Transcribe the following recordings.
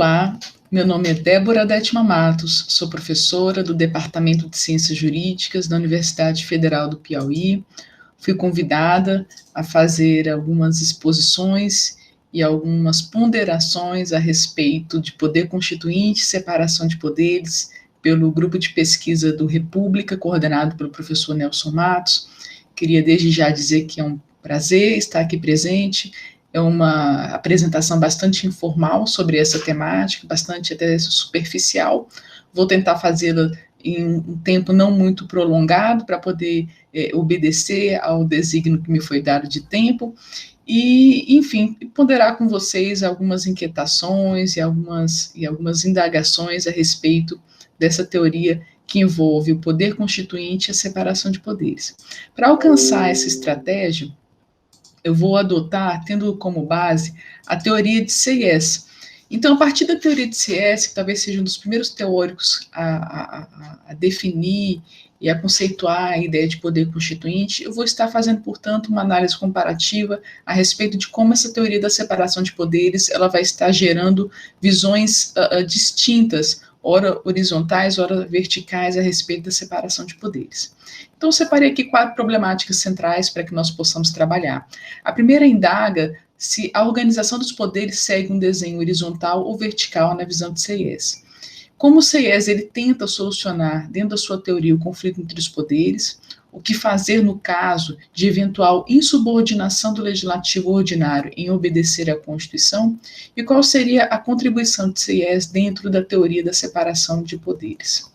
Olá, meu nome é Débora Detma Matos, sou professora do Departamento de Ciências Jurídicas da Universidade Federal do Piauí. Fui convidada a fazer algumas exposições e algumas ponderações a respeito de poder constituinte e separação de poderes pelo grupo de pesquisa do República, coordenado pelo professor Nelson Matos. Queria desde já dizer que é um prazer estar aqui presente. É uma apresentação bastante informal sobre essa temática, bastante até superficial. Vou tentar fazê-la em um tempo não muito prolongado, para poder obedecer ao desígnio que me foi dado de tempo, e, enfim, ponderar com vocês algumas inquietações e algumas indagações a respeito dessa teoria que envolve o poder constituinte e a separação de poderes. Para alcançar essa estratégia, eu vou adotar, tendo como base, a teoria de Sayes. Então, a partir da teoria de Sayes, que talvez seja um dos primeiros teóricos a definir e a conceituar a ideia de poder constituinte, eu vou estar fazendo, portanto, uma análise comparativa a respeito de como essa teoria da separação de poderes ela vai estar gerando visões distintas, ora horizontais, ora verticais, a respeito da separação de poderes. Então, eu separei aqui 4 problemáticas centrais para que nós possamos trabalhar. A primeira indaga se a organização dos poderes segue um desenho horizontal ou vertical na visão de Sayes. Como o Sayes ele tenta solucionar, dentro da sua teoria, o conflito entre os poderes, o que fazer no caso de eventual insubordinação do legislativo ordinário em obedecer à Constituição, e qual seria a contribuição de Sayes dentro da teoria da separação de poderes.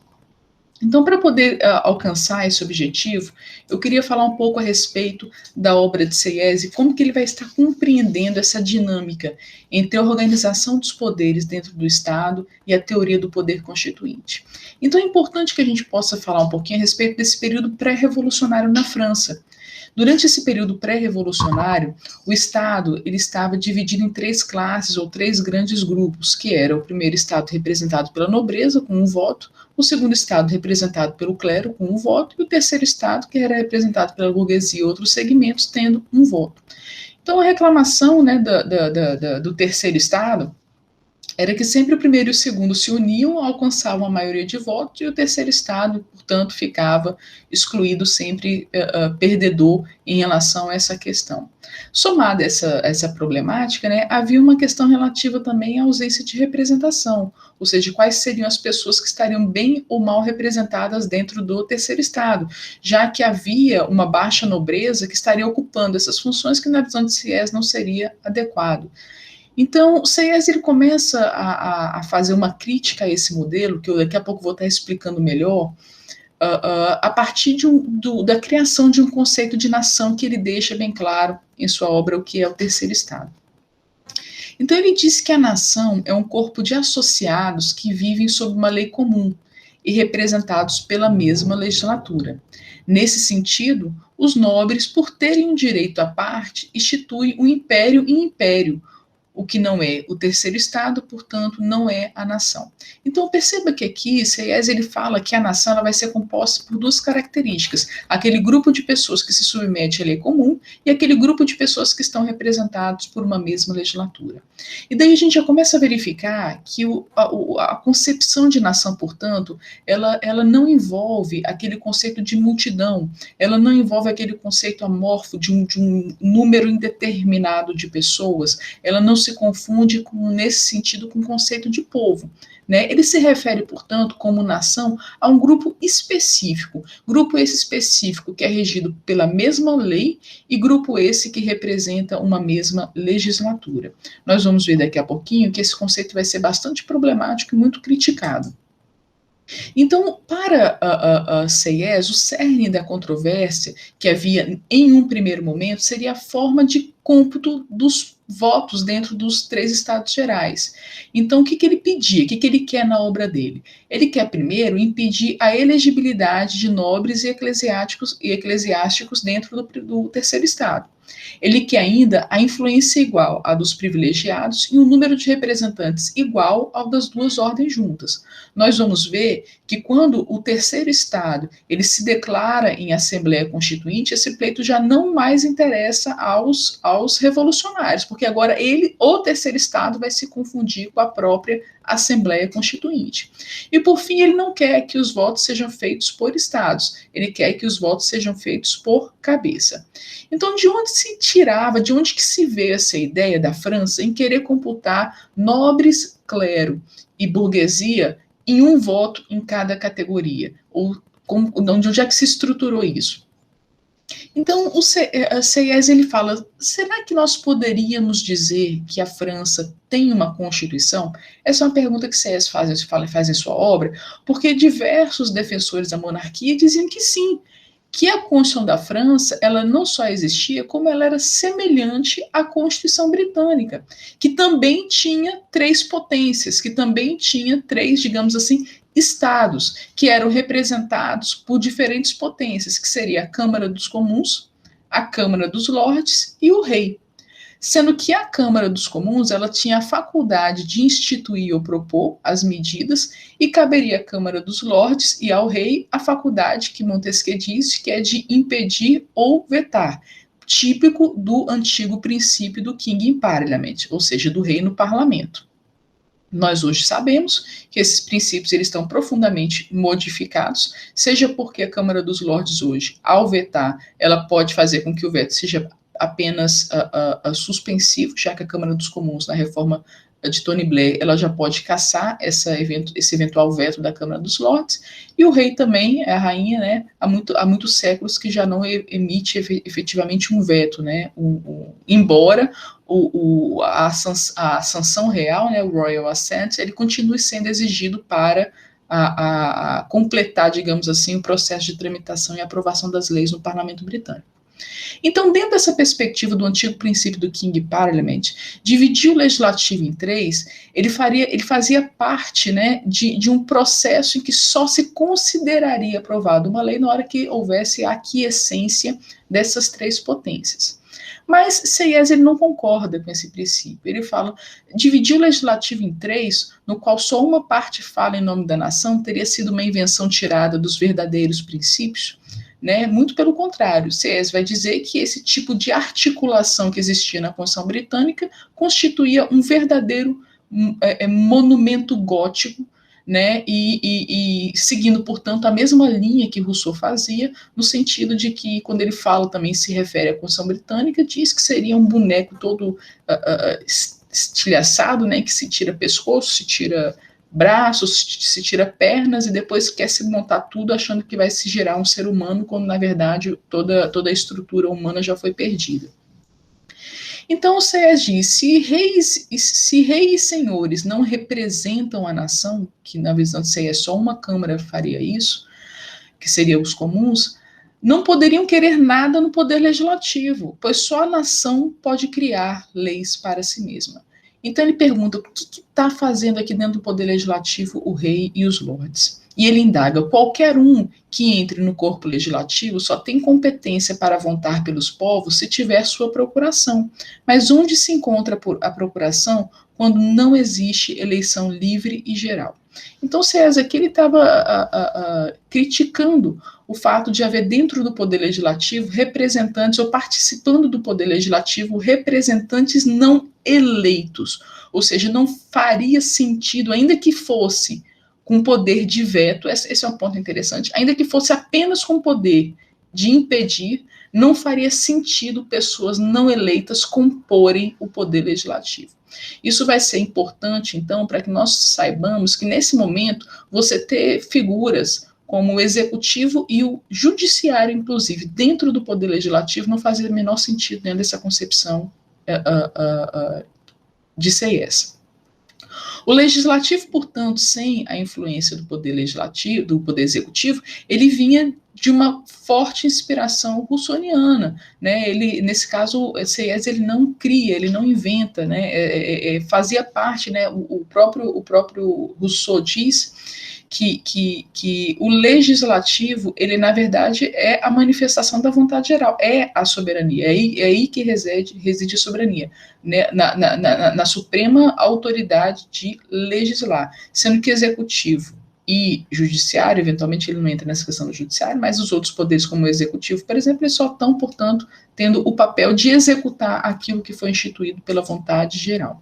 Então, para poder alcançar esse objetivo, eu queria falar um pouco a respeito da obra de Sayes e como que ele vai estar compreendendo essa dinâmica entre a organização dos poderes dentro do Estado e a teoria do poder constituinte. Então, é importante que a gente possa falar um pouquinho a respeito desse período pré-revolucionário na França. Durante esse período pré-revolucionário, o Estado ele estava dividido em 3 classes ou 3 grandes grupos, que era o primeiro Estado representado pela nobreza, com um voto, o segundo Estado representado pelo clero, com um voto, e o terceiro Estado, que era representado pela burguesia e outros segmentos, tendo um voto. Então, a reclamação do terceiro Estado era que sempre o primeiro e o segundo se uniam, alcançavam a maioria de votos, e o terceiro Estado, portanto, ficava excluído, sempre perdedor em relação a essa questão. Somada essa problemática, né, havia uma questão relativa também à ausência de representação, ou seja, quais seriam as pessoas que estariam bem ou mal representadas dentro do terceiro Estado, já que havia uma baixa nobreza que estaria ocupando essas funções que na visão de Sayes não seria adequado. Então, Sayes ele começa a fazer uma crítica a esse modelo, que eu daqui a pouco vou estar explicando melhor, a partir da criação de um conceito de nação que ele deixa bem claro em sua obra, o que é o terceiro Estado. Então, ele diz que a nação é um corpo de associados que vivem sob uma lei comum e representados pela mesma legislatura. Nesse sentido, os nobres, por terem um direito à parte, instituem o império em império, o que não é o terceiro Estado, portanto, não é a nação. Então, perceba que aqui, Sayes ele fala que a nação ela vai ser composta por 2 características: aquele grupo de pessoas que se submete à lei comum e aquele grupo de pessoas que estão representados por uma mesma legislatura. E daí a gente já começa a verificar que a concepção de nação, portanto, ela não envolve aquele conceito de multidão, ela não envolve aquele conceito amorfo de um número indeterminado de pessoas, ela não se confunde nesse sentido com o conceito de povo. Né? Ele se refere, portanto, como nação, a um grupo específico, grupo esse específico que é regido pela mesma lei e grupo esse que representa uma mesma legislatura. Nós vamos ver daqui a pouquinho que esse conceito vai ser bastante problemático e muito criticado. Então, para Sayes, o cerne da controvérsia que havia em um primeiro momento seria a forma de cômputo dos votos dentro dos 3 estados gerais. Então, o que ele pedia? O que ele quer na obra dele? Ele quer, primeiro, impedir a elegibilidade de nobres e eclesiásticos dentro do terceiro estado. Ele quer ainda a influência igual à dos privilegiados e um número de representantes igual ao das 2 ordens juntas. Nós vamos ver que quando o terceiro Estado ele se declara em Assembleia Constituinte, esse pleito já não mais interessa aos revolucionários, porque agora o terceiro Estado, vai se confundir com a própria Assembleia Constituinte. E, por fim, ele não quer que os votos sejam feitos por estados, ele quer que os votos sejam feitos por cabeça. Então, de onde se tirava, de onde que se veio essa ideia da França em querer computar nobres, clero e burguesia em um voto em cada categoria? Ou de onde é que se estruturou isso? Então, o Sieyès ele fala, será que nós poderíamos dizer que a França tem uma Constituição? Essa é uma pergunta que Sieyès faz em sua obra, porque diversos defensores da monarquia diziam que sim, que a Constituição da França, ela não só existia, como ela era semelhante à Constituição britânica, que também tinha 3 potências, que também tinha 3, digamos assim, estados, que eram representados por diferentes potências, que seria a Câmara dos Comuns, a Câmara dos Lordes e o Rei. Sendo que a Câmara dos Comuns ela tinha a faculdade de instituir ou propor as medidas, e caberia à Câmara dos Lordes e ao Rei a faculdade que Montesquieu disse que é de impedir ou vetar, típico do antigo princípio do King in Parliament, ou seja, do rei no parlamento. Nós hoje sabemos que esses princípios eles estão profundamente modificados, seja porque a Câmara dos Lordes hoje, ao vetar, ela pode fazer com que o veto seja apenas suspensivo, já que a Câmara dos Comuns, na reforma de Tony Blair, ela já pode cassar esse eventual veto da Câmara dos Lordes, e o rei também, a rainha, né, há muitos séculos que já não emite efetivamente um veto, né, embora a sanção real, né, o Royal Assent, ele continue sendo exigido para completar, digamos assim, o processo de tramitação e aprovação das leis no Parlamento Britânico. Então, dentro dessa perspectiva do antigo princípio do King Parliament, dividir o legislativo em 3, ele fazia parte, né, de um processo em que só se consideraria aprovada uma lei na hora que houvesse a aquiescência dessas 3 potências. Mas Sieyès ele não concorda com esse princípio. Ele fala, dividir o legislativo em 3, no qual só uma parte fala em nome da nação, teria sido uma invenção tirada dos verdadeiros princípios, né? Muito pelo contrário, Sieyès vai dizer que esse tipo de articulação que existia na Constituição Britânica constituía um verdadeiro monumento gótico, né? E seguindo, portanto, a mesma linha que Rousseau fazia, no sentido de que, quando ele fala também, se refere à Constituição Britânica, diz que seria um boneco todo estilhaçado, né? Que se tira pescoço, se tira braços, se tira pernas e depois quer se montar tudo achando que vai se gerar um ser humano, quando na verdade toda a estrutura humana já foi perdida. Então o Sieyès diz, se reis e senhores não representam a nação, que na visão de Sieyès só uma Câmara faria isso, que seria os comuns, não poderiam querer nada no poder legislativo, pois só a nação pode criar leis para si mesma. Então ele pergunta, o que está fazendo aqui dentro do poder legislativo o rei e os lordes? E ele indaga, qualquer um que entre no corpo legislativo só tem competência para votar pelos povos se tiver sua procuração. Mas onde se encontra a procuração quando não existe eleição livre e geral? Então Sieyès aqui ele estava criticando o fato de haver dentro do poder legislativo representantes, ou participando do poder legislativo, representantes não eleitos, ou seja, não faria sentido, ainda que fosse com poder de veto, esse é um ponto interessante, ainda que fosse apenas com poder de impedir, não faria sentido pessoas não eleitas comporem o poder legislativo. Isso vai ser importante, então, para que nós saibamos que, nesse momento, você ter figuras como o executivo e o judiciário, inclusive, dentro do poder legislativo, não fazia o menor sentido dentro dessa concepção de Sieyès. O legislativo, portanto, sem a influência do poder legislativo, do poder executivo, ele vinha de uma forte inspiração rousseauiana, né? Ele, nesse caso, Sieyès ele não cria, ele não inventa, né? Fazia parte, né? O próprio Rousseau diz que o legislativo, ele na verdade é a manifestação da vontade geral, é a soberania, é aí que reside a soberania, né, na suprema autoridade de legislar, sendo que executivo e judiciário, eventualmente ele não entra nessa questão do judiciário, mas os outros poderes, como o executivo, por exemplo, eles só estão, portanto, tendo o papel de executar aquilo que foi instituído pela vontade geral.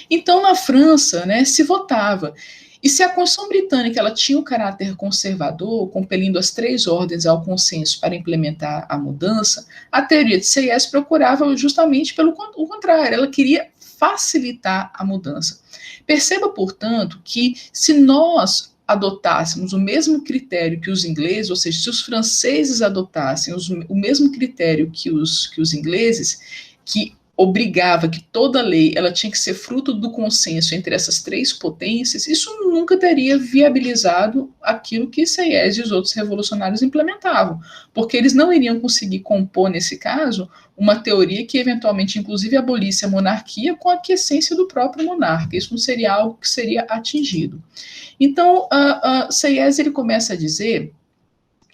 Então, na França, né, se votava. E se a Constituição Britânica ela tinha um caráter conservador, compelindo as três ordens ao consenso para implementar a mudança, a teoria de Sayers procurava justamente pelo o contrário, ela queria facilitar a mudança. Perceba, portanto, que se nós adotássemos o mesmo critério que os ingleses, ou seja, se os franceses adotassem o mesmo critério que os ingleses, que obrigava que toda lei ela tinha que ser fruto do consenso entre essas três potências, isso nunca teria viabilizado aquilo que Sayers e os outros revolucionários implementavam, porque eles não iriam conseguir compor, nesse caso, uma teoria que eventualmente, inclusive, abolisse a monarquia com a aquiescência do próprio monarca. Isso não seria algo que seria atingido. Então, Sayers ele começa a dizer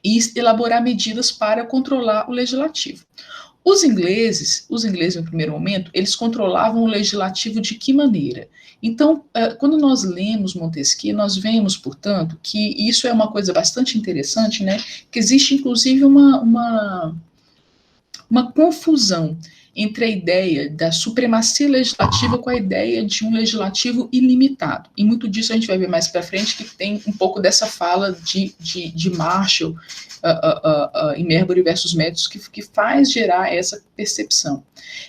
e elaborar medidas para controlar o legislativo. Os ingleses, no primeiro momento, eles controlavam o legislativo de que maneira? Então, quando nós lemos Montesquieu, nós vemos, portanto, que isso é uma coisa bastante interessante, né? Que existe, inclusive, uma confusão entre a ideia da supremacia legislativa com a ideia de um legislativo ilimitado. E muito disso a gente vai ver mais para frente, que tem um pouco dessa fala de Marshall em Marbury versus Matthews, que faz gerar essa percepção.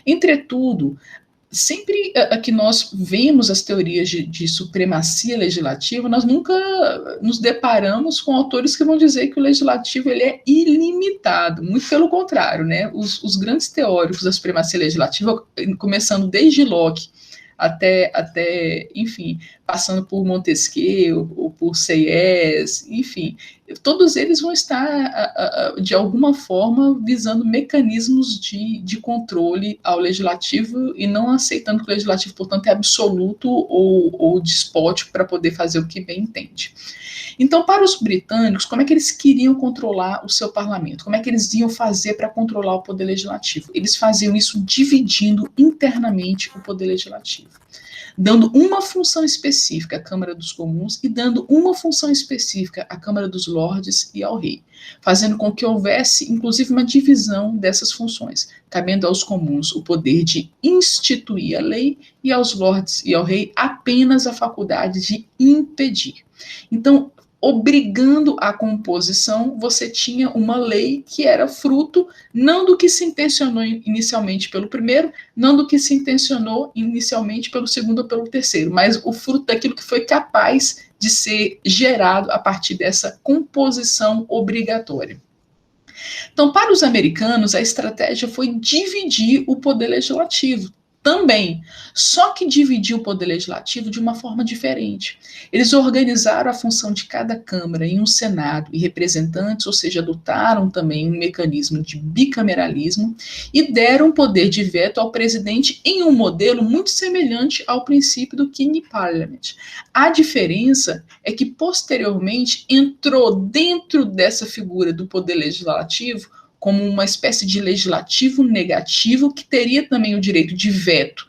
Entretudo, sempre que nós vemos as teorias de supremacia legislativa, nós nunca nos deparamos com autores que vão dizer que o legislativo ele é ilimitado, muito pelo contrário, né? Os grandes teóricos da supremacia legislativa, começando desde Locke até, enfim, passando por Montesquieu, ou por Sayers, enfim, todos eles vão estar, de alguma forma, visando mecanismos de controle ao legislativo e não aceitando que o legislativo, portanto, é absoluto ou despótico para poder fazer o que bem entende. Então, para os britânicos, como é que eles queriam controlar o seu parlamento? Como é que eles iam fazer para controlar o poder legislativo? Eles faziam isso dividindo internamente o poder legislativo, dando uma função específica à Câmara dos Comuns e dando uma função específica à Câmara dos Lordes e ao rei, fazendo com que houvesse, inclusive, uma divisão dessas funções, cabendo aos comuns o poder de instituir a lei e aos lordes e ao rei apenas a faculdade de impedir. Então, obrigando a composição, você tinha uma lei que era fruto não do que se intencionou inicialmente pelo primeiro, não do que se intencionou inicialmente pelo segundo ou pelo terceiro, mas o fruto daquilo que foi capaz de ser gerado a partir dessa composição obrigatória. Então, para os americanos, a estratégia foi dividir o poder legislativo também, só que dividiu o poder legislativo de uma forma diferente. Eles organizaram a função de cada Câmara em um Senado e representantes, ou seja, adotaram também um mecanismo de bicameralismo e deram poder de veto ao presidente em um modelo muito semelhante ao princípio do King Parliament. A diferença é que, posteriormente, entrou dentro dessa figura do poder legislativo como uma espécie de legislativo negativo que teria também o direito de veto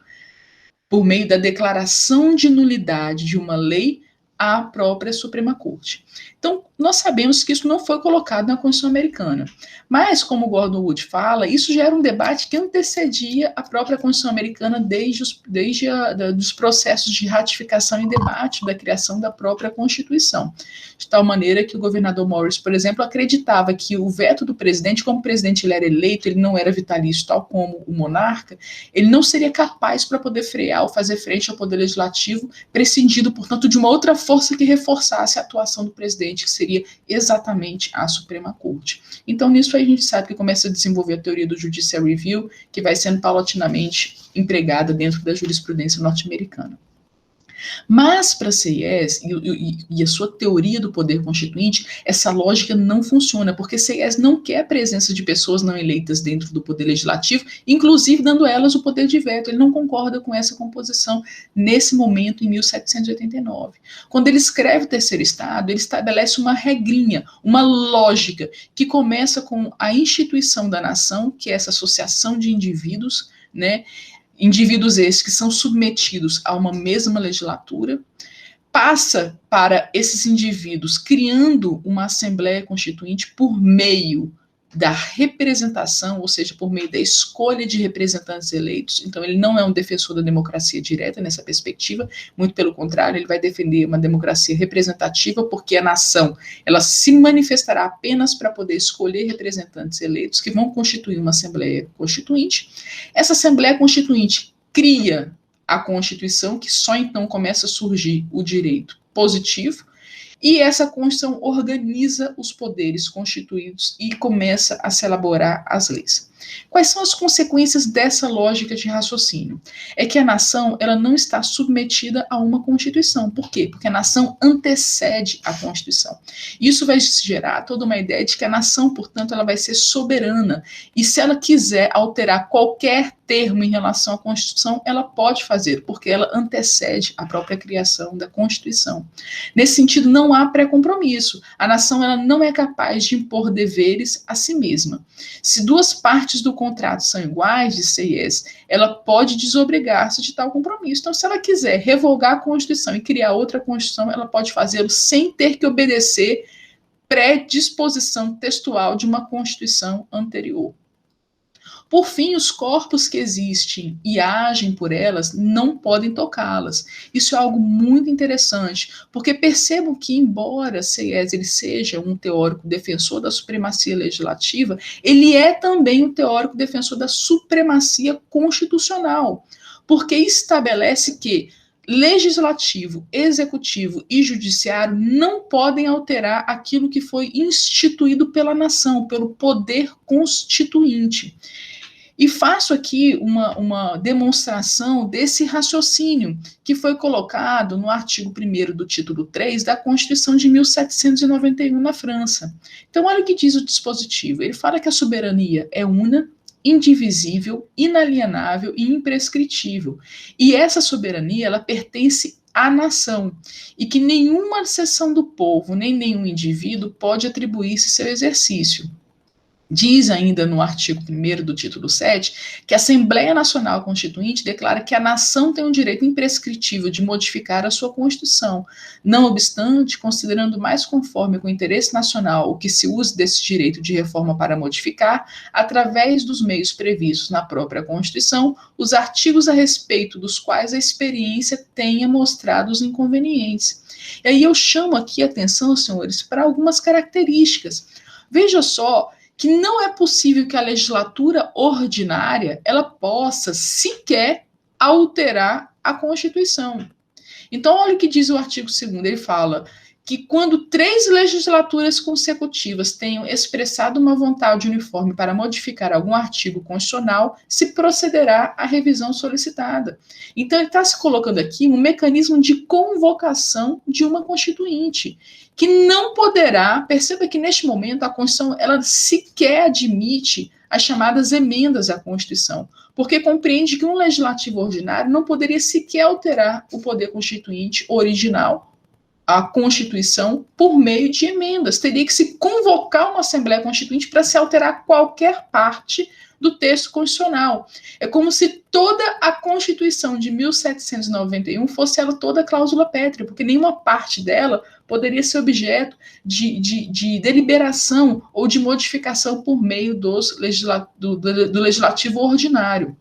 por meio da declaração de nulidade de uma lei à própria Suprema Corte. Então, nós sabemos que isso não foi colocado na Constituição Americana, mas, como Gordon Wood fala, isso já era um debate que antecedia a própria Constituição Americana desde os processos de ratificação e debate da criação da própria Constituição, de tal maneira que o governador Morris, por exemplo, acreditava que o veto do presidente, como o presidente ele era eleito, ele não era vitalício, tal como o monarca, ele não seria capaz para poder frear ou fazer frente ao poder legislativo, prescindindo, portanto, de uma outra força que reforçasse a atuação do presidente, que seria exatamente a Suprema Corte. Então, nisso aí a gente sabe que começa a desenvolver a teoria do Judicial Review, que vai sendo paulatinamente empregada dentro da jurisprudência norte-americana. Mas, para Sayers e a sua teoria do poder constituinte, essa lógica não funciona, porque Sayers não quer a presença de pessoas não eleitas dentro do poder legislativo, inclusive dando a elas o poder de veto. Ele não concorda com essa composição nesse momento, em 1789. Quando ele escreve o Terceiro Estado, ele estabelece uma regrinha, uma lógica, que começa com a instituição da nação, que é essa associação de indivíduos, né? Indivíduos esses que são submetidos a uma mesma legislatura, passa para esses indivíduos criando uma Assembleia Constituinte por meio da representação, ou seja, por meio da escolha de representantes eleitos. Então, ele não é um defensor da democracia direta nessa perspectiva, muito pelo contrário, ele vai defender uma democracia representativa, porque a nação, ela se manifestará apenas para poder escolher representantes eleitos que vão constituir uma Assembleia Constituinte. Essa Assembleia Constituinte cria a Constituição, que só então começa a surgir o direito positivo, e essa Constituição organiza os poderes constituídos e começa a se elaborar as leis. Quais são as consequências dessa lógica de raciocínio? É que a nação, ela não está submetida a uma Constituição. Por quê? Porque a nação antecede a Constituição. Isso vai gerar toda uma ideia de que a nação, portanto, ela vai ser soberana. E se ela quiser alterar qualquer termo em relação à Constituição, ela pode fazer, porque ela antecede a própria criação da Constituição. Nesse sentido, não há pré-compromisso. A nação, ela não é capaz de impor deveres a si mesma. Se duas partes do contrato são iguais, de CIS, ela pode desobrigar-se de tal compromisso. Então, se ela quiser revogar a Constituição e criar outra Constituição, ela pode fazê-lo sem ter que obedecer predisposição textual de uma Constituição anterior. Por fim, os corpos que existem e agem por elas não podem tocá-las. Isso é algo muito interessante, porque percebam que, embora CIES ele seja um teórico defensor da supremacia legislativa, ele é também um teórico defensor da supremacia constitucional, porque estabelece que legislativo, executivo e judiciário não podem alterar aquilo que foi instituído pela nação, pelo poder constituinte. E faço aqui uma demonstração desse raciocínio que foi colocado no artigo 1º do título 3 da Constituição de 1791 na França. Então, olha o que diz o dispositivo. Ele fala que a soberania é una, indivisível, inalienável e imprescritível. E essa soberania, ela pertence à nação, e que nenhuma seção do povo, nem nenhum indivíduo pode atribuir-se seu exercício. Diz ainda no artigo 1º do título 7 que a Assembleia Nacional Constituinte declara que a nação tem um direito imprescritível de modificar a sua Constituição. Não obstante, considerando mais conforme com o interesse nacional o que se use desse direito de reforma para modificar, através dos meios previstos na própria Constituição, os artigos a respeito dos quais a experiência tenha mostrado os inconvenientes. E aí eu chamo aqui a atenção, senhores, para algumas características. Veja só que não é possível que a legislatura ordinária ela possa sequer alterar a Constituição. Então, olha o que diz o artigo 2º, ele fala que quando 3 legislaturas consecutivas tenham expressado uma vontade uniforme para modificar algum artigo constitucional, se procederá à revisão solicitada. Então, ele está se colocando aqui um mecanismo de convocação de uma constituinte, que não poderá, perceba que neste momento a Constituição, ela sequer admite as chamadas emendas à Constituição, porque compreende que um legislativo ordinário não poderia sequer alterar o poder constituinte original, a Constituição, por meio de emendas. Teria que se convocar uma Assembleia Constituinte para se alterar qualquer parte do texto constitucional. É como se toda a Constituição de 1791 fosse ela toda cláusula pétrea, porque nenhuma parte dela poderia ser objeto de deliberação ou de modificação por meio do legislativo ordinário.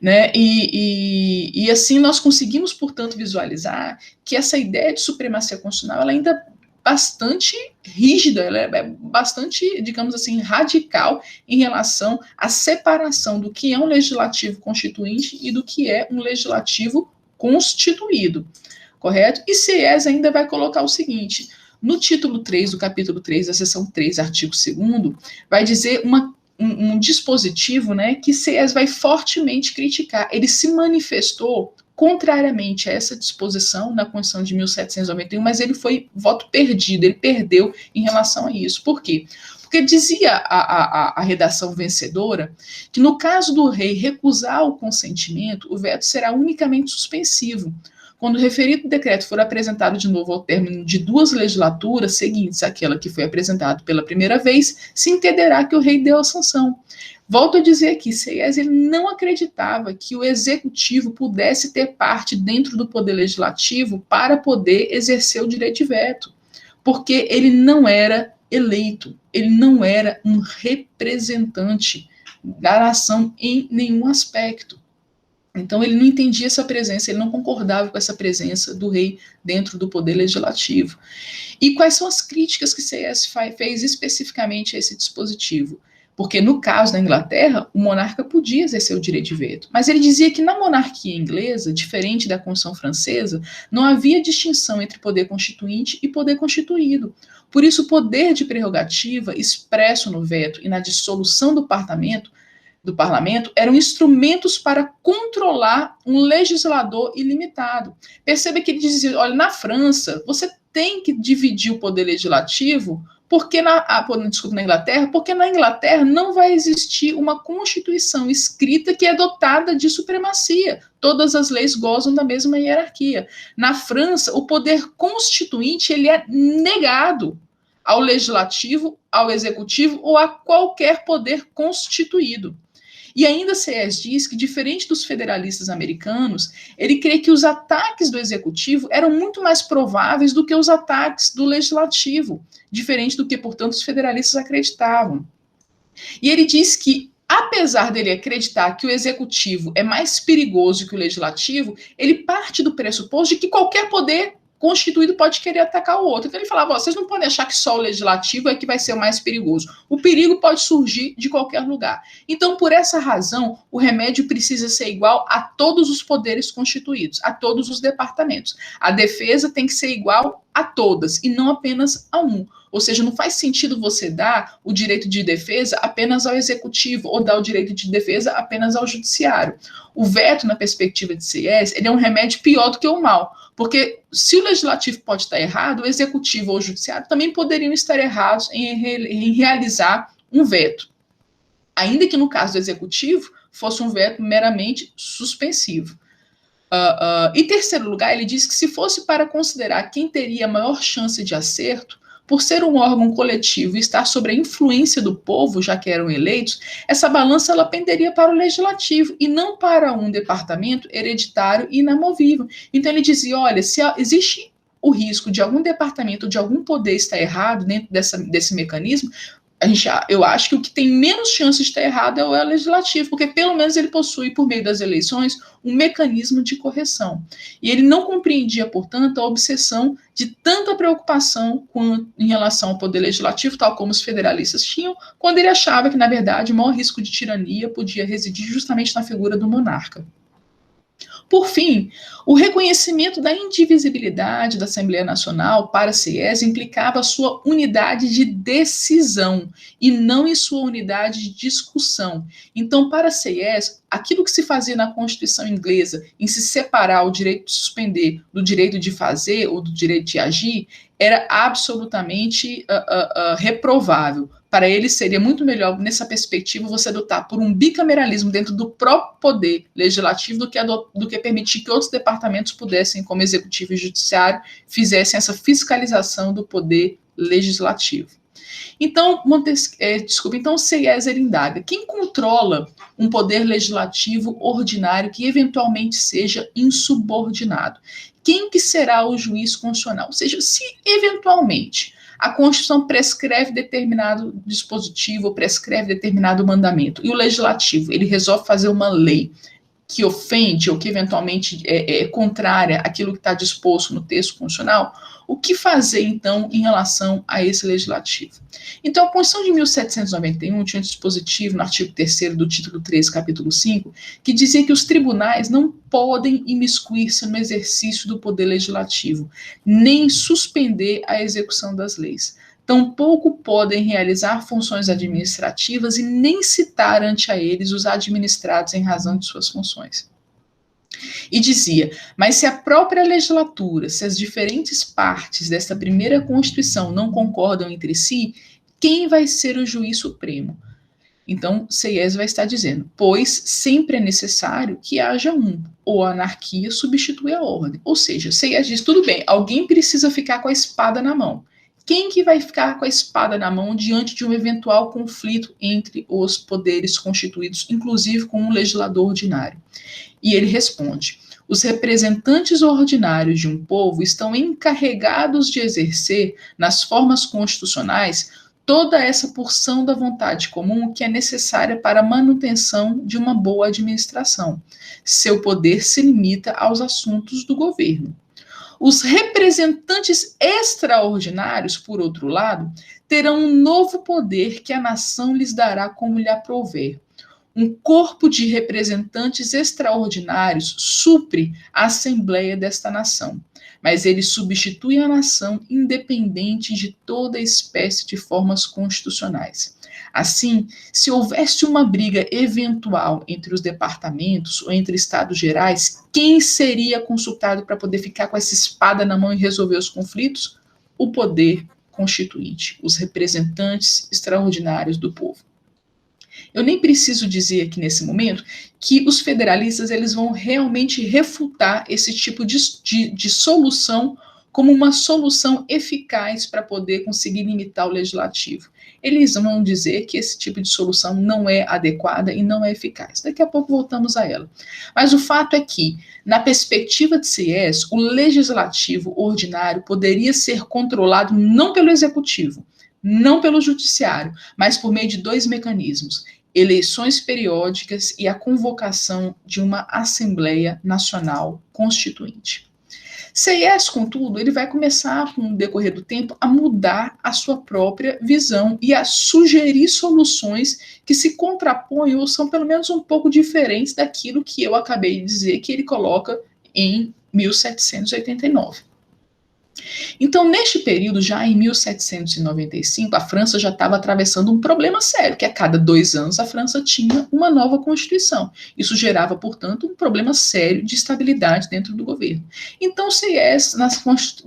Né? E assim nós conseguimos, portanto, visualizar que essa ideia de supremacia constitucional ela ainda é bastante rígida, ela é bastante, digamos assim, radical em relação à separação do que é um legislativo constituinte e do que é um legislativo constituído, correto? E CIES ainda vai colocar o seguinte, no título 3 do capítulo 3 da seção 3, artigo 2º, vai dizer um dispositivo, né, que CIES vai fortemente criticar. Ele se manifestou contrariamente a essa disposição na Constituição de 1791, mas ele foi voto perdido, ele perdeu em relação a isso. Por quê? Porque dizia a redação vencedora que no caso do rei recusar o consentimento, o veto será unicamente suspensivo. quando o referido decreto for apresentado de novo ao término de 2 legislaturas seguintes àquela que foi apresentada pela primeira vez, se entenderá que o rei deu a sanção. Volto a dizer aqui, Sieyès ele não acreditava que o executivo pudesse ter parte dentro do poder legislativo para poder exercer o direito de veto, porque ele não era eleito, ele não era um representante da nação em nenhum aspecto. Então ele não entendia essa presença, ele não concordava com essa presença do rei dentro do poder legislativo. E quais são as críticas que Sieyès fez especificamente a esse dispositivo? Porque no caso da Inglaterra, o monarca podia exercer o direito de veto, mas ele dizia que na monarquia inglesa, diferente da Constituição francesa, não havia distinção entre poder constituinte e poder constituído. Por isso, o poder de prerrogativa expresso no veto e na dissolução do parlamento eram instrumentos para controlar um legislador ilimitado. Perceba que ele dizia, olha, na França, você tem que dividir o poder legislativo na Inglaterra, porque na Inglaterra não vai existir uma constituição escrita que é dotada de supremacia. Todas as leis gozam da mesma hierarquia. Na França, o poder constituinte ele é negado ao legislativo, ao executivo ou a qualquer poder constituído. E ainda Sieyès diz que, diferente dos federalistas americanos, ele crê que os ataques do executivo eram muito mais prováveis do que os ataques do legislativo, diferente do que, portanto, os federalistas acreditavam. E ele diz que, apesar dele acreditar que o executivo é mais perigoso que o legislativo, ele parte do pressuposto de que qualquer poder constituído pode querer atacar o outro. Então ele falava, vocês não podem achar que só o legislativo é que vai ser o mais perigoso. O perigo pode surgir de qualquer lugar. Então, por essa razão, o remédio precisa ser igual a todos os poderes constituídos, a todos os departamentos. A defesa tem que ser igual a todas e não apenas a um. Ou seja, não faz sentido você dar o direito de defesa apenas ao executivo ou dar o direito de defesa apenas ao judiciário. O veto, na perspectiva de Sieyès, ele é um remédio pior do que o mal, porque se o legislativo pode estar errado, o executivo ou o judiciário também poderiam estar errados em realizar um veto, ainda que no caso do executivo fosse um veto meramente suspensivo. Em terceiro lugar, ele diz que se fosse para considerar quem teria maior chance de acerto, por ser um órgão coletivo e estar sob a influência do povo, já que eram eleitos, essa balança ela penderia para o legislativo e não para um departamento hereditário e inamovível. Então ele dizia, olha, se existe o risco de algum departamento, de algum poder estar errado dentro desse mecanismo, eu acho que o que tem menos chance de estar errado é o legislativo, porque pelo menos ele possui, por meio das eleições, um mecanismo de correção. E ele não compreendia, portanto, a obsessão de tanta preocupação em relação ao poder legislativo, tal como os federalistas tinham, quando ele achava que, na verdade, o maior risco de tirania podia residir justamente na figura do monarca. Por fim, o reconhecimento da indivisibilidade da Assembleia Nacional para Sieyès implicava sua unidade de decisão e não em sua unidade de discussão. Então, para Sieyès, aquilo que se fazia na Constituição inglesa em se separar o direito de suspender do direito de fazer ou do direito de agir era absolutamente reprovável. Para ele, seria muito melhor, nessa perspectiva, você adotar por um bicameralismo dentro do próprio poder legislativo do que permitir que outros departamentos pudessem, como executivo e judiciário, fizessem essa fiscalização do poder legislativo. Então, então Sieyès indaga, quem controla um poder legislativo ordinário que eventualmente seja insubordinado? Quem que será o juiz constitucional? Ou seja, se eventualmente a Constituição prescreve determinado dispositivo, ou prescreve determinado mandamento, e o legislativo ele resolve fazer uma lei que ofende ou que eventualmente é contrária àquilo que está disposto no texto constitucional, o que fazer, então, em relação a esse legislativo? Então, a Constituição de 1791 tinha um dispositivo no artigo 3º do título 13, capítulo 5, que dizia que os tribunais não podem imiscuir-se no exercício do poder legislativo, nem suspender a execução das leis. Tampouco podem realizar funções administrativas e nem citar ante a eles os administrados em razão de suas funções. E dizia, mas se a própria legislatura, se as diferentes partes desta primeira Constituição não concordam entre si, quem vai ser o juiz supremo? Então, CIES vai estar dizendo, pois sempre é necessário que haja um, ou a anarquia substitui a ordem. Ou seja, CIES diz, tudo bem, alguém precisa ficar com a espada na mão. Quem que vai ficar com a espada na mão diante de um eventual conflito entre os poderes constituídos, inclusive com um legislador ordinário? E ele responde, os representantes ordinários de um povo estão encarregados de exercer, nas formas constitucionais, toda essa porção da vontade comum que é necessária para a manutenção de uma boa administração. Seu poder se limita aos assuntos do governo. Os representantes extraordinários, por outro lado, terão um novo poder que a nação lhes dará como lhe aprouver. Um corpo de representantes extraordinários supre a Assembleia desta nação, mas ele substitui a nação independente de toda espécie de formas constitucionais. Assim, se houvesse uma briga eventual entre os departamentos ou entre estados gerais, quem seria consultado para poder ficar com essa espada na mão e resolver os conflitos? O poder constituinte, os representantes extraordinários do povo. Eu nem preciso dizer aqui nesse momento que os federalistas eles vão realmente refutar esse tipo de solução como uma solução eficaz para poder conseguir limitar o legislativo. Eles vão dizer que esse tipo de solução não é adequada e não é eficaz. Daqui a pouco voltamos a ela. Mas o fato é que, na perspectiva de CIES, o legislativo ordinário poderia ser controlado não pelo executivo, não pelo judiciário, mas por meio de dois mecanismos: eleições periódicas e a convocação de uma Assembleia Nacional Constituinte. CIES, contudo, ele vai começar, com o decorrer do tempo, a mudar a sua própria visão e a sugerir soluções que se contrapõem ou são pelo menos um pouco diferentes daquilo que eu acabei de dizer que ele coloca em 1789. Então, neste período, já em 1795, a França já estava atravessando um problema sério, que a cada 2 anos a França tinha uma nova Constituição. Isso gerava, portanto, um problema sério de estabilidade dentro do governo. Então, o CIES,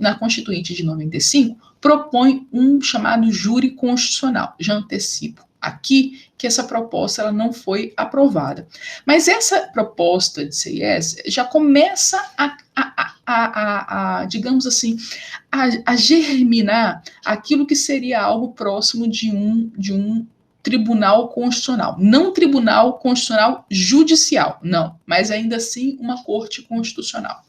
na Constituinte de 95, propõe um chamado júri constitucional. Já antecipo aqui que essa proposta ela não foi aprovada. Mas essa proposta de CIES já começa digamos assim, a germinar aquilo que seria algo próximo de um tribunal constitucional. Não tribunal constitucional judicial, não, mas ainda assim uma corte constitucional.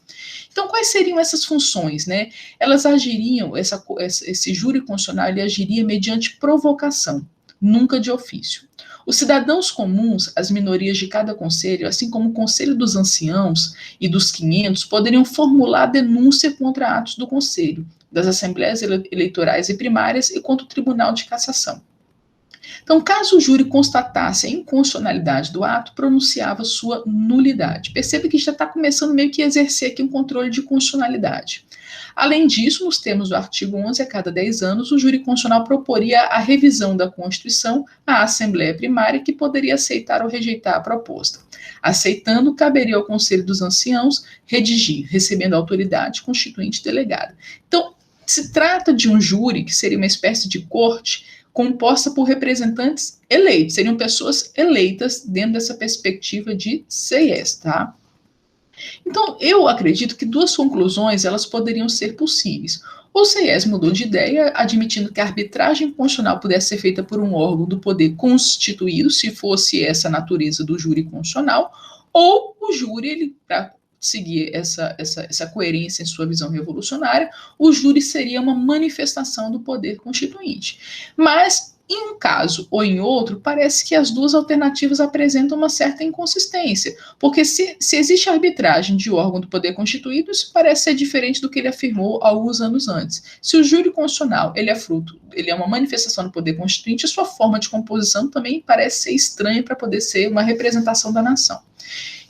Então, quais seriam essas funções, né? Elas agiriam, esse júri constitucional, ele agiria mediante provocação, nunca de ofício. Os cidadãos comuns, as minorias de cada conselho, assim como o Conselho dos Anciãos e dos 500, poderiam formular denúncia contra atos do Conselho, das Assembleias Eleitorais e Primárias e contra o Tribunal de Cassação. Então, caso o júri constatasse a inconstitucionalidade do ato, pronunciava sua nulidade. Perceba que já está começando meio que a exercer aqui um controle de constitucionalidade. Além disso, nos termos do artigo 11, a cada 10 anos, o júri constitucional proporia a revisão da Constituição à Assembleia Primária, que poderia aceitar ou rejeitar a proposta. Aceitando, caberia ao Conselho dos Anciãos redigir, recebendo a autoridade constituinte delegada. Então, se trata de um júri, que seria uma espécie de corte, composta por representantes eleitos, seriam pessoas eleitas dentro dessa perspectiva de CIES, tá? Então, eu acredito que 2 conclusões elas poderiam ser possíveis. O CIES mudou de ideia, admitindo que a arbitragem constitucional pudesse ser feita por um órgão do poder constituído, se fosse essa a natureza do júri constitucional, ou o júri, ele, para seguir essa coerência em sua visão revolucionária, o júri seria uma manifestação do poder constituinte. Mas, em um caso ou em outro, parece que as 2 alternativas apresentam uma certa inconsistência, porque se existe arbitragem de órgão do poder constituído, isso parece ser diferente do que ele afirmou alguns anos antes. Se o júri constitucional ele é uma manifestação do poder constituinte, sua forma de composição também parece ser estranha para poder ser uma representação da nação.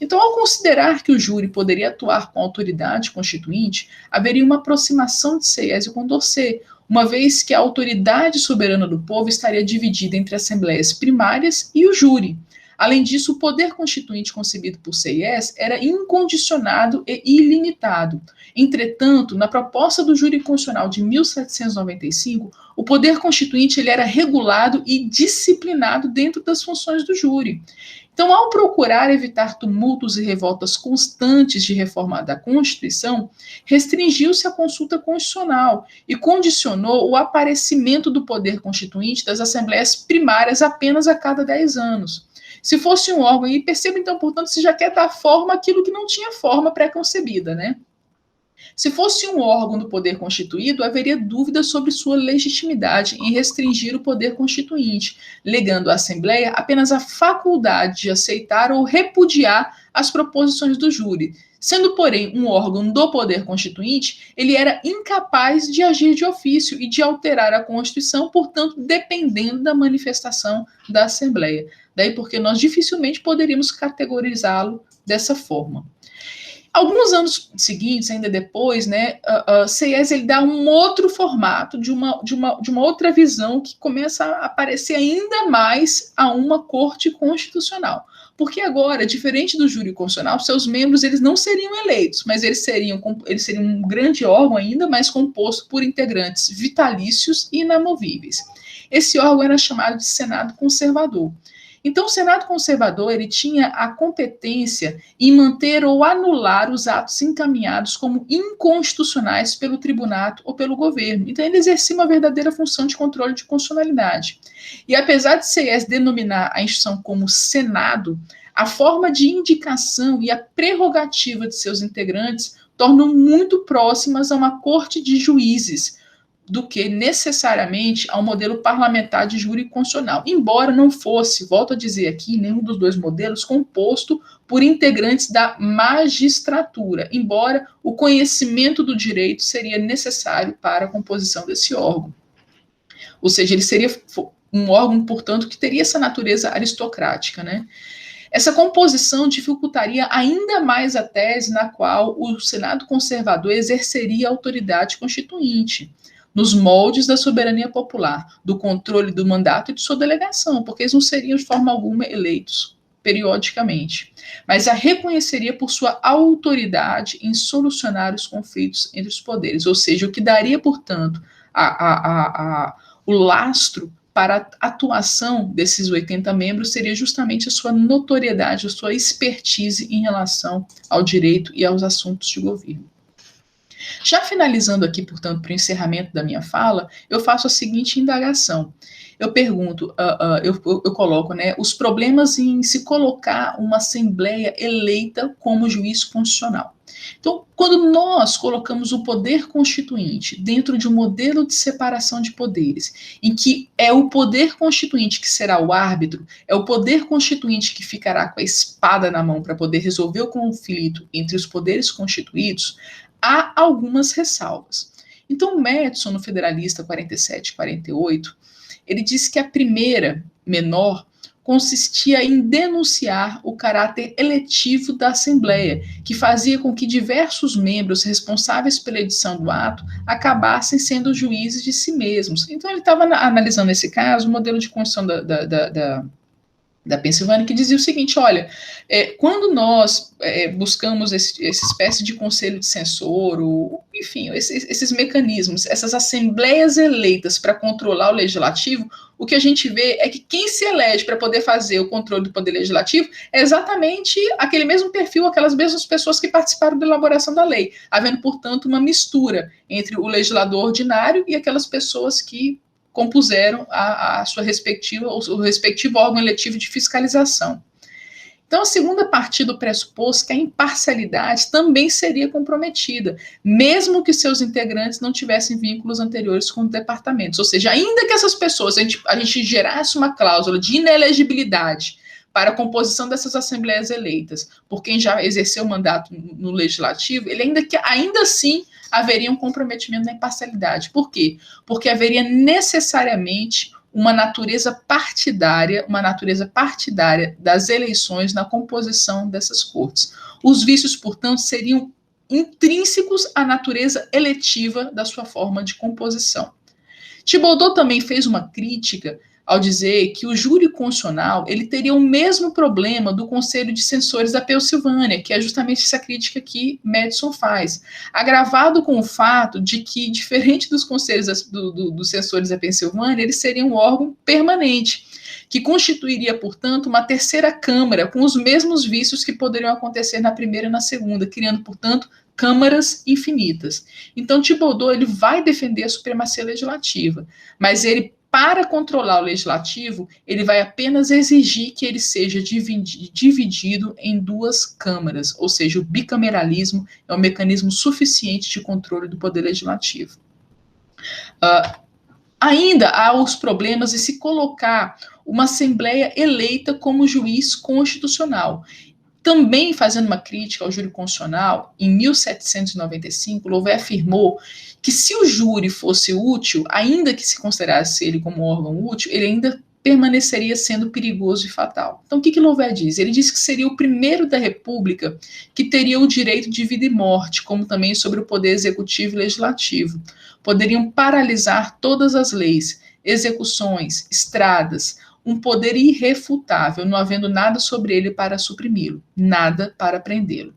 Então, ao considerar que o júri poderia atuar com autoridade constituinte, haveria uma aproximação de CIES e Condorcet, uma vez que a autoridade soberana do povo estaria dividida entre assembleias primárias e o júri. Além disso, o poder constituinte concebido por Sayes era incondicionado e ilimitado. Entretanto, na proposta do júri constitucional de 1795, o poder constituinte ele era regulado e disciplinado dentro das funções do júri. Então, ao procurar evitar tumultos e revoltas constantes de reforma da Constituição, restringiu-se a consulta constitucional e condicionou o aparecimento do poder constituinte das assembleias primárias apenas a cada 10 anos. Se fosse um órgão, e perceba então, portanto, se já quer dar forma àquilo que não tinha forma pré-concebida, né? Se fosse um órgão do poder constituído, haveria dúvida sobre sua legitimidade em restringir o poder constituinte, legando à Assembleia apenas a faculdade de aceitar ou repudiar as proposições do júri. Sendo, porém, um órgão do poder constituinte, ele era incapaz de agir de ofício e de alterar a Constituição, portanto, dependendo da manifestação da Assembleia. Daí porque nós dificilmente poderíamos categorizá-lo dessa forma. Alguns anos seguintes, ainda depois, né, Sayes ele dá um outro formato de uma outra visão que começa a aparecer ainda mais a uma corte constitucional. Porque agora, diferente do júri constitucional, seus membros eles não seriam eleitos, mas eles seriam um grande órgão ainda, mas composto por integrantes vitalícios e inamovíveis. Esse órgão era chamado de Senado Conservador. Então, o Senado Conservador ele tinha a competência em manter ou anular os atos encaminhados como inconstitucionais pelo tribunado ou pelo governo. Então, ele exercia uma verdadeira função de controle de constitucionalidade. E apesar de Sayes denominar a instituição como Senado, a forma de indicação e a prerrogativa de seus integrantes tornam muito próximas a uma corte de juízes, do que necessariamente ao modelo parlamentar de júri constitucional, embora não fosse, volto a dizer aqui, nenhum dos dois modelos composto por integrantes da magistratura, embora o conhecimento do direito seria necessário para a composição desse órgão. Ou seja, ele seria um órgão, portanto, que teria essa natureza aristocrática, né? Essa composição dificultaria ainda mais a tese na qual o Senado Conservador exerceria a autoridade constituinte, nos moldes da soberania popular, do controle do mandato e de sua delegação, porque eles não seriam de forma alguma eleitos periodicamente, mas a reconheceria por sua autoridade em solucionar os conflitos entre os poderes, ou seja, o que daria, portanto, o lastro para a atuação desses 80 membros seria justamente a sua notoriedade, a sua expertise em relação ao direito e aos assuntos de governo. Já finalizando aqui, portanto, para o encerramento da minha fala, eu faço a seguinte indagação. Eu pergunto, eu coloco, né, os problemas em se colocar uma assembleia eleita como juiz constitucional. Então, quando nós colocamos o poder constituinte dentro de um modelo de separação de poderes, em que é o poder constituinte que será o árbitro, é o poder constituinte que ficará com a espada na mão para poder resolver o conflito entre os poderes constituídos, há algumas ressalvas. Então, o Madison, no Federalista 47 e 48, ele disse que a primeira, menor, consistia em denunciar o caráter eletivo da Assembleia, que fazia com que diversos membros responsáveis pela edição do ato acabassem sendo juízes de si mesmos. Então, ele estava analisando nesse caso o modelo de Constituição da Pensilvânia, que dizia o seguinte, olha, quando nós buscamos essa espécie de conselho de censor, ou, enfim, esses mecanismos, essas assembleias eleitas para controlar o legislativo, o que a gente vê é que quem se elege para poder fazer o controle do poder legislativo é exatamente aquele mesmo perfil, aquelas mesmas pessoas que participaram da elaboração da lei, havendo, portanto, uma mistura entre o legislador ordinário e aquelas pessoas que compuseram a sua respectiva, o respectivo órgão eletivo de fiscalização. Então, a segunda parte do pressuposto que a imparcialidade também seria comprometida, mesmo que seus integrantes não tivessem vínculos anteriores com departamentos. Ou seja, ainda que essas pessoas, a gente gerasse uma cláusula de inelegibilidade para a composição dessas assembleias eleitas, por quem já exerceu o mandato no legislativo, ele ainda assim haveria um comprometimento da imparcialidade. Por quê? Porque haveria necessariamente uma natureza partidária das eleições na composição dessas cortes. Os vícios, portanto, seriam intrínsecos à natureza eletiva da sua forma de composição. Thibodeau também fez uma crítica ao dizer que o júri constitucional ele teria o mesmo problema do Conselho de Censores da Pensilvânia, que é justamente essa crítica que Madison faz, agravado com o fato de que, diferente dos conselhos dos censores da Pensilvânia, eles seriam um órgão permanente, que constituiria, portanto, uma terceira Câmara com os mesmos vícios que poderiam acontecer na primeira e na segunda, criando, portanto, câmaras infinitas. Então, Thibodeau ele vai defender a supremacia legislativa, mas ele, para controlar o legislativo, ele vai apenas exigir que ele seja dividido em duas câmaras, ou seja, o bicameralismo é um mecanismo suficiente de controle do poder legislativo. Ainda há os problemas de se colocar uma Assembleia eleita como juiz constitucional. Também fazendo uma crítica ao júri constitucional, em 1795, Louvet afirmou que se o júri fosse útil, ainda que se considerasse ele como um órgão útil, ele ainda permaneceria sendo perigoso e fatal. Então, o que Louvet diz? Ele diz que seria o primeiro da República que teria o direito de vida e morte, como também sobre o poder executivo e legislativo. Poderiam paralisar todas as leis, execuções, estradas, um poder irrefutável, não havendo nada sobre ele para suprimi-lo, nada para prendê-lo.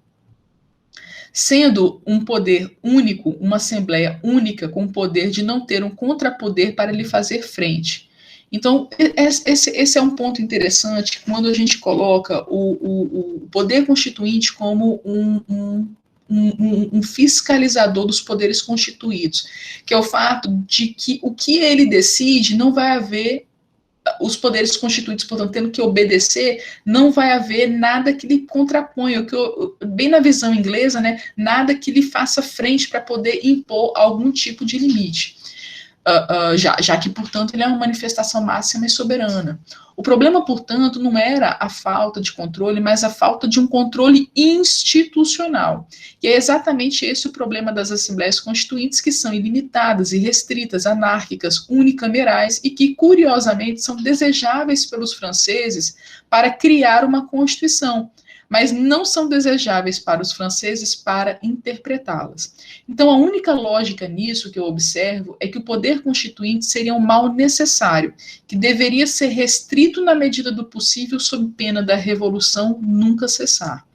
Sendo um poder único, uma Assembleia única, com o poder de não ter um contrapoder para lhe fazer frente. Então, esse é um ponto interessante quando a gente coloca o poder constituinte como um fiscalizador dos poderes constituídos, que é o fato de que o que ele decide não vai haver, os poderes constituídos, portanto, tendo que obedecer, não vai haver nada que lhe contraponha, bem na visão inglesa, né, nada que lhe faça frente para poder impor algum tipo de limite. Já que, portanto, ele é uma manifestação máxima e soberana. O problema, portanto, não era a falta de controle, mas a falta de um controle institucional. E é exatamente esse o problema das assembleias constituintes, que são ilimitadas, irrestritas, anárquicas, unicamerais e que, curiosamente, são desejáveis pelos franceses para criar uma constituição, mas não são desejáveis para os franceses para interpretá-las. Então, a única lógica nisso que eu observo é que o poder constituinte seria um mal necessário, que deveria ser restrito na medida do possível sob pena da revolução nunca cessar.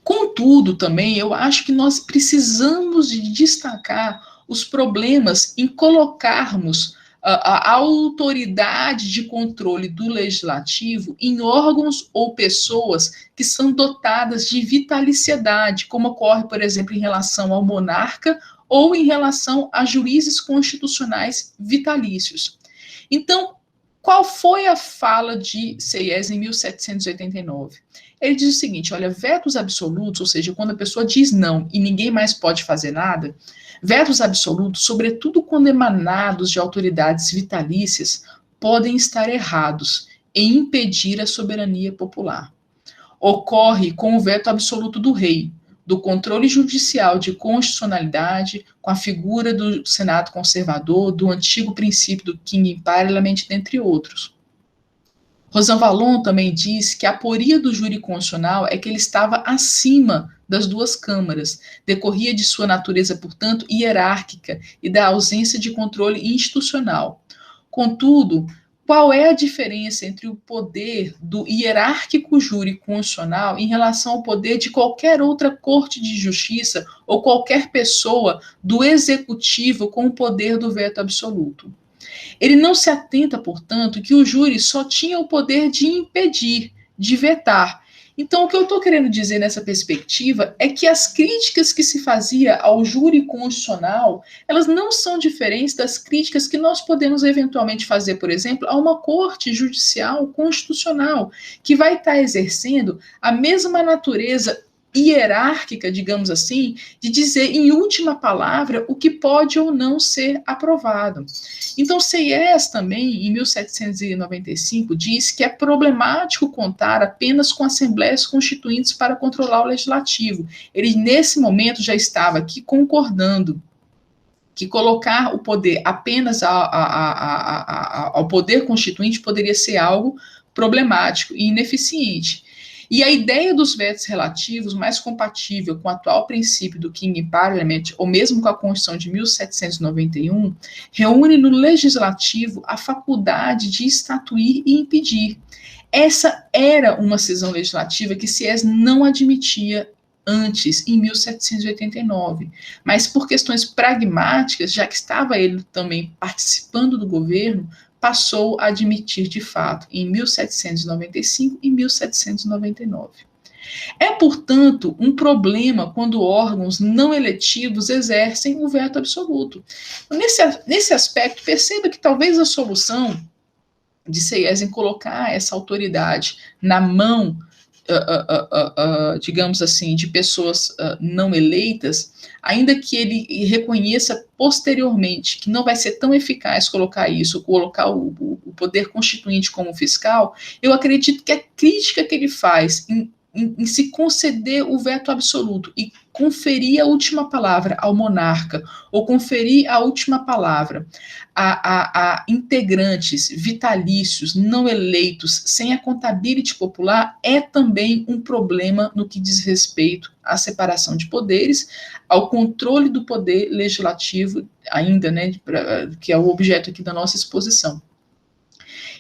Contudo, também, eu acho que nós precisamos de destacar os problemas em colocarmos a autoridade de controle do legislativo em órgãos ou pessoas que são dotadas de vitaliciedade, como ocorre, por exemplo, em relação ao monarca ou em relação a juízes constitucionais vitalícios. Então, qual foi a fala de Sieyès em 1789? Ele diz o seguinte, olha, vetos absolutos, ou seja, quando a pessoa diz não e ninguém mais pode fazer nada, vetos absolutos, sobretudo quando emanados de autoridades vitalícias, podem estar errados em impedir a soberania popular. Ocorre com o veto absoluto do rei, do controle judicial de constitucionalidade, com a figura do Senado conservador, do antigo princípio do King in Parliament, dentre outros. Rosan Vallon também diz que a aporia do júri constitucional é que ele estava acima das duas câmaras, decorria de sua natureza, portanto, hierárquica e da ausência de controle institucional. Contudo, qual é a diferença entre o poder do hierárquico júri constitucional em relação ao poder de qualquer outra corte de justiça ou qualquer pessoa do executivo com o poder do veto absoluto? Ele não se atenta, portanto, que o júri só tinha o poder de impedir, de vetar. Então, o que eu estou querendo dizer nessa perspectiva é que as críticas que se fazia ao júri constitucional, elas não são diferentes das críticas que nós podemos eventualmente fazer, por exemplo, a uma corte judicial constitucional, que vai estar exercendo a mesma natureza hierárquica, digamos assim, de dizer em última palavra o que pode ou não ser aprovado. Então, Sieyès também, em 1795, diz que é problemático contar apenas com assembleias constituintes para controlar o legislativo. Ele, nesse momento, já estava aqui concordando que colocar o poder apenas ao poder constituinte poderia ser algo problemático e ineficiente. E a ideia dos vetos relativos, mais compatível com o atual princípio do King in Parliament, ou mesmo com a Constituição de 1791, reúne no legislativo a faculdade de estatuir e impedir. Essa era uma cisão legislativa que Sieyès não admitia antes, em 1789, mas por questões pragmáticas, já que estava ele também participando do governo, passou a admitir de fato em 1795 e 1799. É, portanto, um problema quando órgãos não eletivos exercem o veto absoluto. Nesse aspecto, perceba que talvez a solução de Sieyès em colocar essa autoridade na mão, digamos assim, de pessoas não eleitas, ainda que ele reconheça posteriormente que não vai ser tão eficaz colocar o poder constituinte como fiscal, eu acredito que a crítica que ele faz em se conceder o veto absoluto e conferir a última palavra ao monarca, ou conferir a última palavra a integrantes vitalícios não eleitos sem a contabilidade popular, é também um problema no que diz respeito à separação de poderes, ao controle do poder legislativo, ainda, né, que é o objeto aqui da nossa exposição.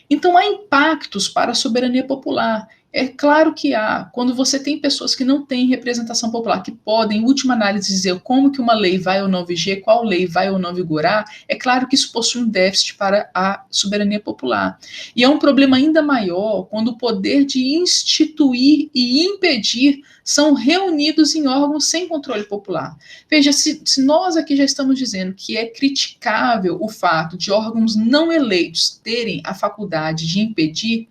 Então, há impactos para a soberania popular. É claro que há, quando você tem pessoas que não têm representação popular, que podem, em última análise, dizer como que uma lei vai ou não viger, qual lei vai ou não vigorar, é claro que isso possui um déficit para a soberania popular. E é um problema ainda maior quando o poder de instituir e impedir são reunidos em órgãos sem controle popular. Veja, se nós aqui já estamos dizendo que é criticável o fato de órgãos não eleitos terem a faculdade de impedir,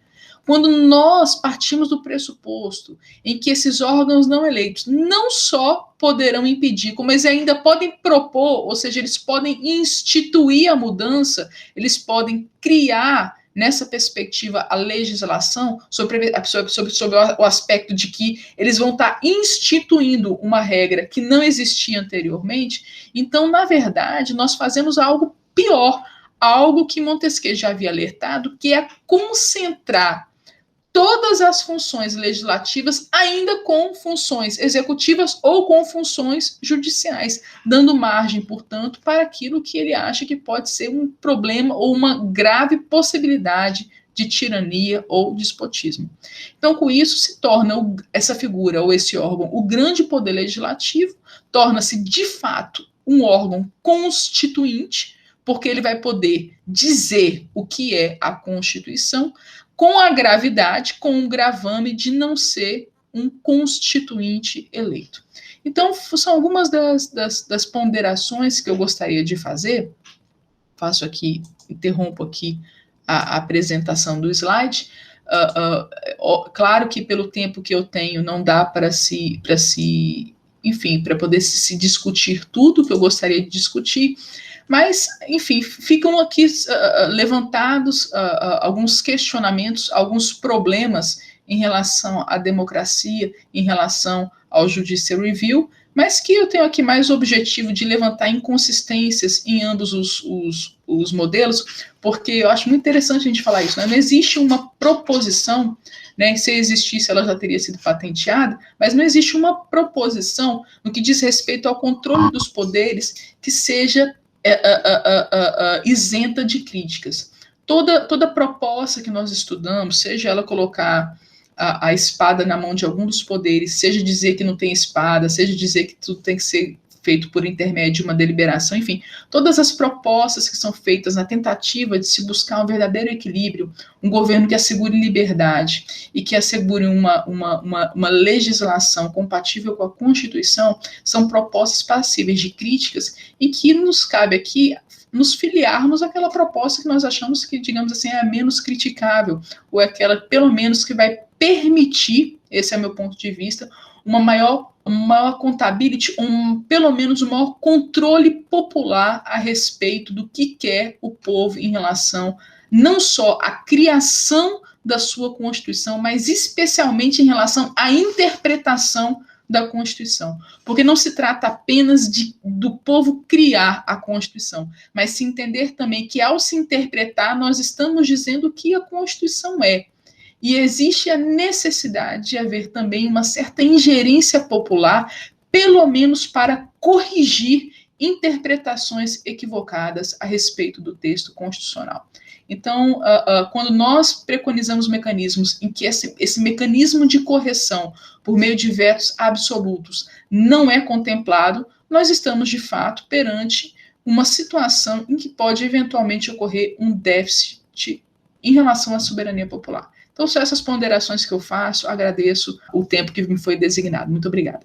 quando nós partimos do pressuposto em que esses órgãos não eleitos não só poderão impedir, como eles ainda podem propor, ou seja, eles podem instituir a mudança, eles podem criar, nessa perspectiva, a legislação sobre o aspecto de que eles vão estar instituindo uma regra que não existia anteriormente. Então, na verdade, nós fazemos algo pior, algo que Montesquieu já havia alertado, que é concentrar todas as funções legislativas ainda com funções executivas ou com funções judiciais, dando margem, portanto, para aquilo que ele acha que pode ser um problema ou uma grave possibilidade de tirania ou despotismo. Então, com isso, se torna essa figura ou esse órgão o grande poder legislativo, torna-se, de fato, um órgão constituinte, porque ele vai poder dizer o que é a Constituição, com a gravidade, com o gravame de não ser um constituinte eleito. Então, são algumas das ponderações que eu gostaria de fazer. Faço aqui, interrompo aqui a apresentação do slide. Claro que pelo tempo que eu tenho não dá para enfim, para poder se discutir tudo que eu gostaria de discutir, mas, enfim, ficam aqui levantados alguns questionamentos, alguns problemas em relação à democracia, em relação ao Judicial Review, mas que eu tenho aqui mais o objetivo de levantar inconsistências em ambos os modelos, porque eu acho muito interessante a gente falar isso, né? Não existe uma proposição, né? Se existisse, ela já teria sido patenteada, mas não existe uma proposição no que diz respeito ao controle dos poderes que seja isenta de críticas. Toda proposta que nós estudamos, seja ela colocar a espada na mão de algum dos poderes, seja dizer que não tem espada, seja dizer que tudo tem que ser feito por intermédio de uma deliberação, enfim, todas as propostas que são feitas na tentativa de se buscar um verdadeiro equilíbrio, um governo que assegure liberdade e que assegure uma legislação compatível com a Constituição, são propostas passíveis de críticas e que nos cabe aqui nos filiarmos àquela proposta que nós achamos que, digamos assim, é a menos criticável, ou é aquela, pelo menos, que vai permitir, esse é meu ponto de vista, uma maior accountability, pelo menos um maior controle popular a respeito do que quer o povo em relação não só à criação da sua Constituição, mas especialmente em relação à interpretação da Constituição. Porque não se trata apenas do povo criar a Constituição, mas se entender também que ao se interpretar, nós estamos dizendo o que a Constituição é. e existe a necessidade de haver também uma certa ingerência popular, pelo menos para corrigir interpretações equivocadas a respeito do texto constitucional. Então, quando nós preconizamos mecanismos em que esse mecanismo de correção por meio de vetos absolutos não é contemplado, nós estamos, de fato, perante uma situação em que pode eventualmente ocorrer um déficit em relação à soberania popular. Então, são essas ponderações que eu faço. Agradeço o tempo que me foi designado. Muito obrigada.